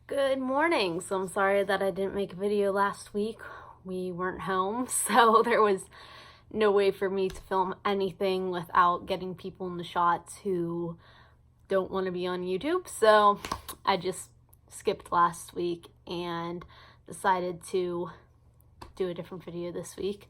Good morning. So I'm sorry that I didn't make a video last week. We weren't home, so there was no way for me to film anything without getting people in the shots who don't want to be on YouTube. So I just skipped last week and decided to do a different video this week.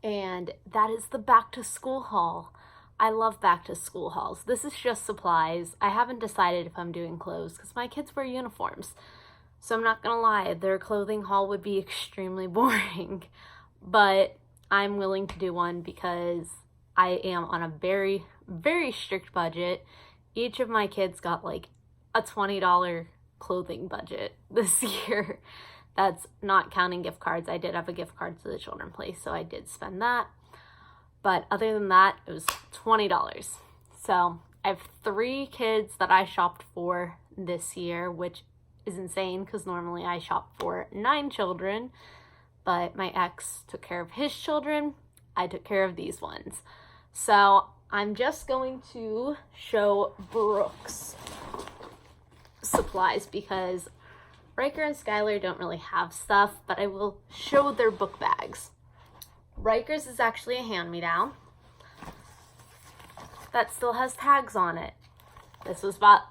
And that is the back to school haul. I love back to school hauls. This is just supplies. I haven't decided if I'm doing clothes because my kids wear uniforms. So I'm not gonna lie, their clothing haul would be extremely boring. But I'm willing to do one because I am on a very, very strict budget. Each of my kids got like a $20 clothing budget this year. That's not counting gift cards. I did have a gift card to the children's place, so I did spend that. But other than that, it was $20. So I have 3 kids that I shopped for this year, which is insane because normally I shop for 9 children. But my ex took care of his children. I took care of these ones. So I'm just going to show Brooke's supplies because Riker and Skylar don't really have stuff, but I will show their book bags. Riker's is actually a hand-me-down that still has tags on it. This was bought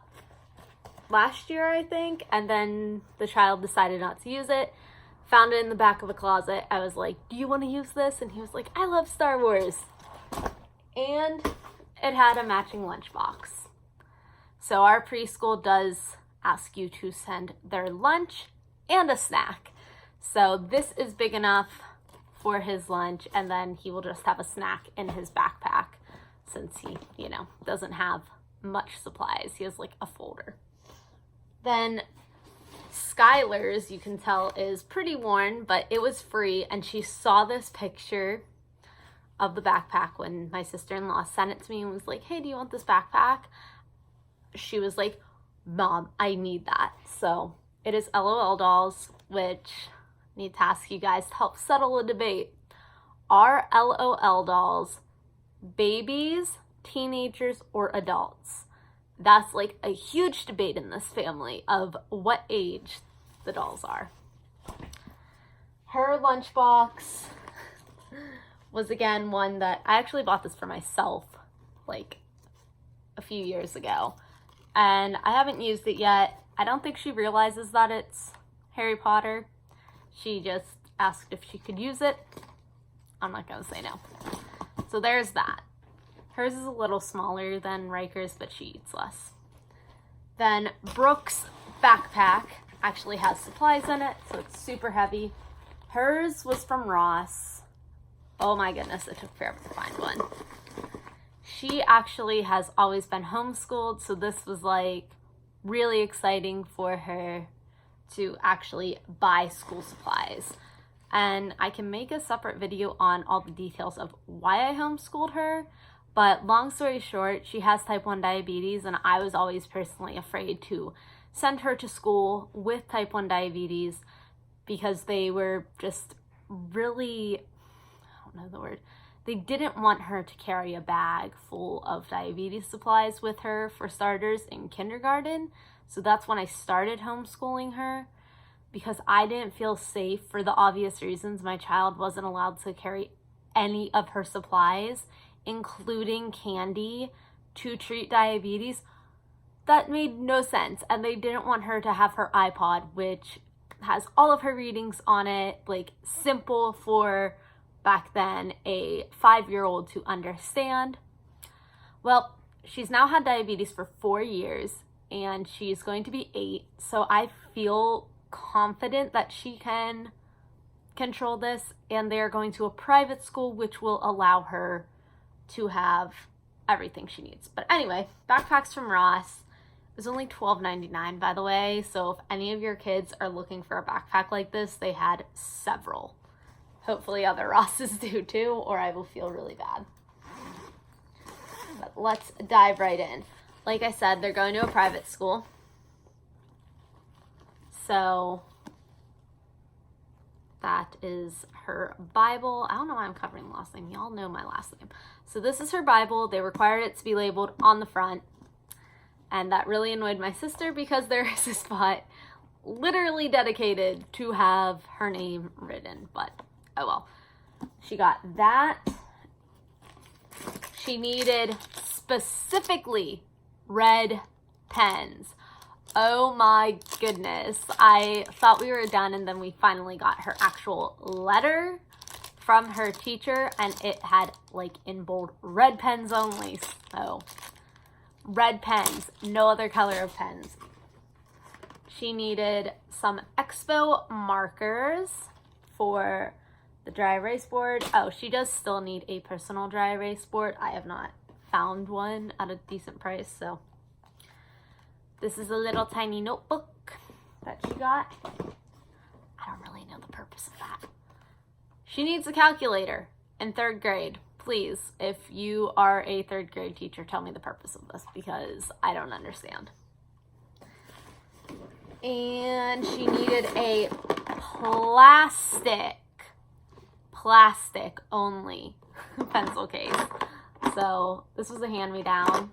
last year, I think, and then the child decided not to use it. Found it in the back of a closet. I was like, do you want to use this? And he was like, I love Star Wars. And it had a matching lunchbox. So our preschool does ask you to send their lunch and a snack. So this is big enough for his lunch, and then he will just have a snack in his backpack since he, doesn't have much supplies. He has like a folder. Then Skylar's, you can tell, is pretty worn, but it was free, and she saw this picture of the backpack when my sister-in-law sent it to me and was like, hey, do you want this backpack? She was like, Mom, I need that. So it is LOL dolls, which I need to ask you guys to help settle a debate. Are LOL dolls babies, teenagers, or adults? That's like a huge debate in this family of what age the dolls are. Her lunchbox was again one that I actually bought this for myself like a few years ago. And I haven't used it yet. I don't think she realizes that it's Harry Potter. She just asked if she could use it. I'm not gonna say no. So there's that. Hers is a little smaller than Riker's, but she eats less. Then Brooke's backpack actually has supplies in it, so it's super heavy. Hers was from Ross. Oh my goodness, it took forever to find one. She actually has always been homeschooled, so this was like really exciting for her to actually buy school supplies. And I can make a separate video on all the details of why I homeschooled her. But long story short, she has type 1 diabetes, and I was always personally afraid to send her to school with type 1 diabetes because they were just really, I don't know the word, they didn't want her to carry a bag full of diabetes supplies with her, for starters, in kindergarten. So that's when I started homeschooling her, because I didn't feel safe for the obvious reasons. My child wasn't allowed to carry any of her supplies, including candy, to treat diabetes. That made no sense. And they didn't want her to have her iPod, which has all of her readings on it, like simple for back then a 5-year-old to understand. Well, she's now had diabetes for 4 years and she's going to be 8. So I feel confident that she can control this, and they're going to a private school which will allow her to have everything she needs. But anyway, backpacks from Ross. It was only $12.99, by the way, so if any of your kids are looking for a backpack like this, they had several. Hopefully other Rosses do too, or I will feel really bad. But let's dive right in. Like I said, they're going to a private school. So that is her Bible. I don't know why I'm covering the last name. Y'all know my last name. So this is her Bible. They required it to be labeled on the front. And that really annoyed my sister because there is a spot literally dedicated to have her name written, but oh well. She got that. She needed specifically red pens. Oh my goodness. I thought we were done, and then we finally got her actual letter from her teacher, and it had like in bold red pens only. So red pens, no other color of pens. She needed some Expo markers for the dry erase board. Oh, she does still need a personal dry erase board. I have not found one at a decent price, so this is a little tiny notebook that she got. I don't really know the purpose of that. She needs a calculator in 3rd grade. Please, if you are a 3rd grade teacher, tell me the purpose of this, because I don't understand. And she needed a plastic only pencil case. So this was a hand-me-down.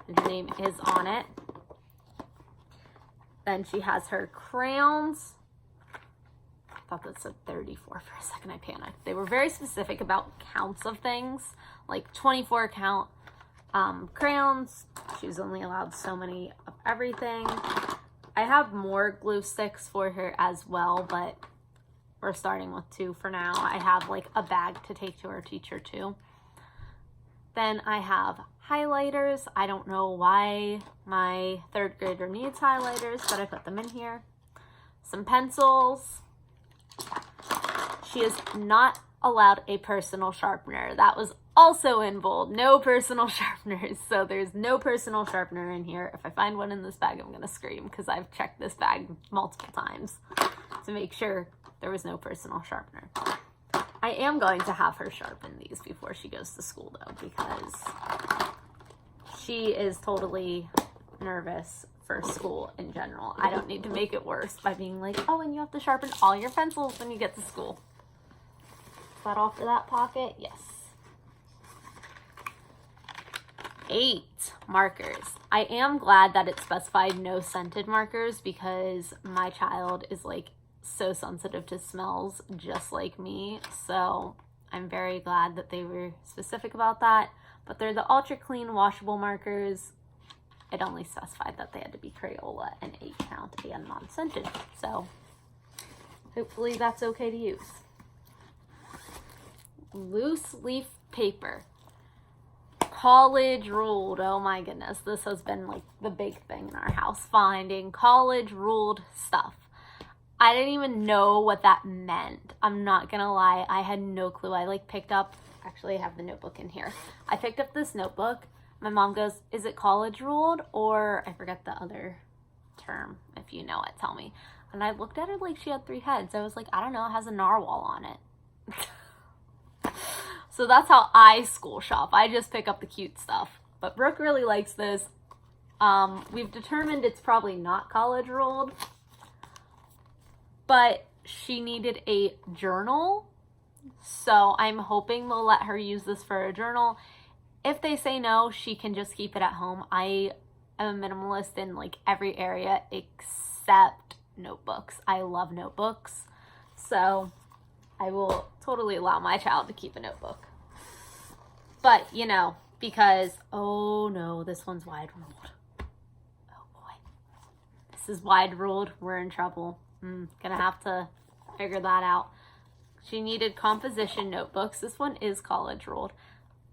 His name is on it. Then she has her crayons. I thought that said 34 for a second. I panicked. They were very specific about counts of things, like 24 count crayons. She was only allowed so many of everything. I have more glue sticks for her as well, but we're starting with 2 for now. I have like a bag to take to her teacher too. Then I have highlighters. I don't know why my 3rd grader needs highlighters, but I put them in here. Some pencils. She is not allowed a personal sharpener. That was also in bold. No personal sharpeners. So there's no personal sharpener in here. If I find one in this bag, I'm going to scream, because I've checked this bag multiple times to make sure there was no personal sharpener. I am going to have her sharpen these before she goes to school, though, because she is totally nervous for school in general. I don't need to make it worse by being like, oh, and you have to sharpen all your pencils when you get to school. Is that all for that pocket? Yes. 8 markers. I am glad that it specified no scented markers, because my child is like so sensitive to smells, just like me. So I'm very glad that they were specific about that. But they're the ultra clean washable markers. It only specified that they had to be Crayola and 8 count and non-scented. So hopefully that's okay to use. Loose leaf paper. College ruled. Oh my goodness. This has been like the big thing in our house. Finding college ruled stuff. I didn't even know what that meant. I'm not gonna lie. I had no clue. I like picked up, actually I have the notebook in here. I picked up this notebook. My mom goes, is it college ruled? Or I forget the other term. If you know it, tell me. And I looked at her like she had 3 heads. I was like, I don't know. It has a narwhal on it. So that's how I school shop. I just pick up the cute stuff. But Brooke really likes this. We've determined it's probably not college ruled. But she needed a journal. So I'm hoping they'll let her use this for a journal. If they say no, she can just keep it at home. I am a minimalist in like every area except notebooks. I love notebooks. So I will totally allow my child to keep a notebook. But, you know, because, oh no, this one's wide ruled. Oh boy. This is wide ruled. We're in trouble. Gonna have to figure that out. She needed composition notebooks. This one is college ruled.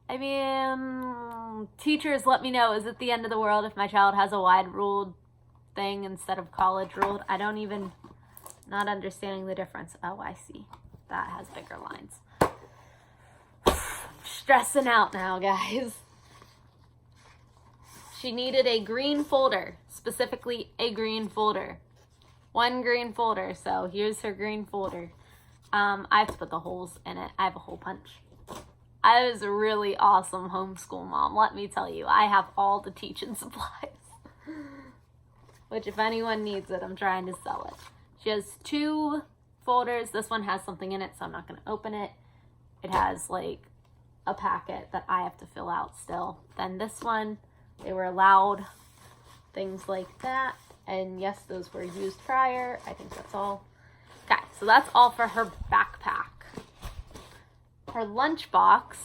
I mean, teachers, let me know. Is it the end of the world if my child has a wide ruled thing instead of college ruled? I don't even, not understanding the difference. Oh, I see. That has bigger lines. Stressing out now, guys. She needed a green folder, specifically a green folder. 1 green folder, so here's her green folder. I have to put the holes in it. I have a hole punch. I was a really awesome homeschool mom, let me tell you. I have all the teaching supplies. Which, if anyone needs it, I'm trying to sell it. She has 2 folders. This one has something in it, so I'm not going to open it. It has, like, a packet that I have to fill out still. Then this one, they were allowed things like that. And yes, those were used prior. I think that's all. Okay, so that's all for her backpack. Her lunchbox,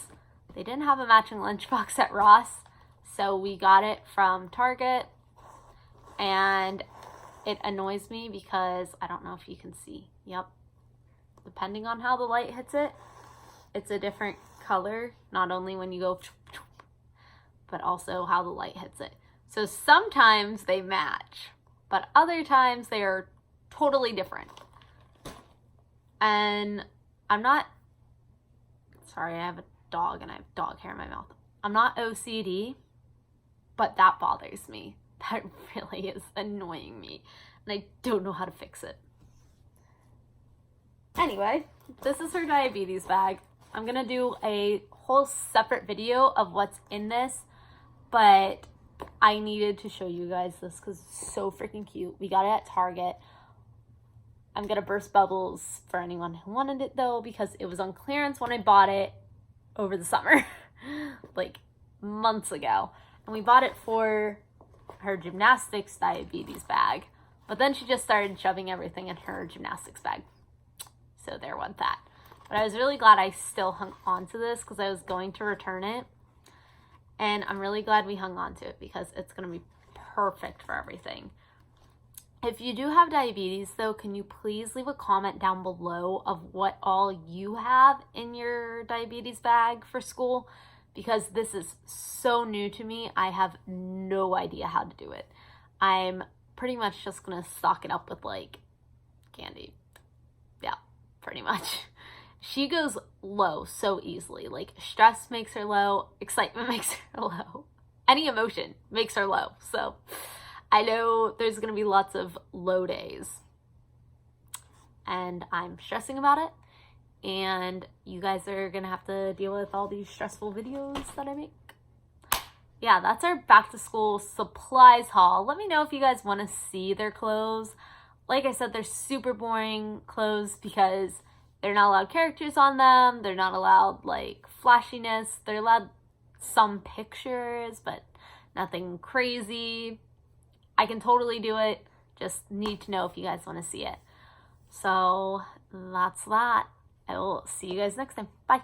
they didn't have a matching lunchbox at Ross, so we got it from Target. And it annoys me because I don't know if you can see. Yep. Depending on how the light hits it, it's a different color, not only when you go, but also how the light hits it. So sometimes they match, but other times they are totally different. And I'm not, sorry, I have a dog and I have dog hair in my mouth. I'm not OCD, but that bothers me. That really is annoying me, and I don't know how to fix it. Anyway, this is her diabetes bag. I'm gonna do a whole separate video of what's in this, but I needed to show you guys this because it's so freaking cute. We got it at Target. I'm gonna burst bubbles for anyone who wanted it though, because it was on clearance when I bought it over the summer, like months ago. And we bought it for her gymnastics diabetes bag, but then she just started shoving everything in her gymnastics bag. So there went that. But I was really glad I still hung on to this because I was going to return it. And I'm really glad we hung on to it because it's going to be perfect for everything. If you do have diabetes though, can you please leave a comment down below of what all you have in your diabetes bag for school? Because this is so new to me, I have no idea how to do it. I'm pretty much just gonna stock it up with like candy. Yeah, pretty much. She goes low so easily. Like stress makes her low, excitement makes her low. Any emotion makes her low. So I know there's gonna be lots of low days. And I'm stressing about it. And you guys are gonna have to deal with all these stressful videos that I make. Yeah, that's our back to school supplies haul. Let me know if you guys want to see their clothes. Like I said, they're super boring clothes because they're not allowed characters on them. They're not allowed like flashiness. They're allowed some pictures, but nothing crazy. I can totally do it. Just need to know if you guys want to see it. So that's that. I will see you guys next time. Bye.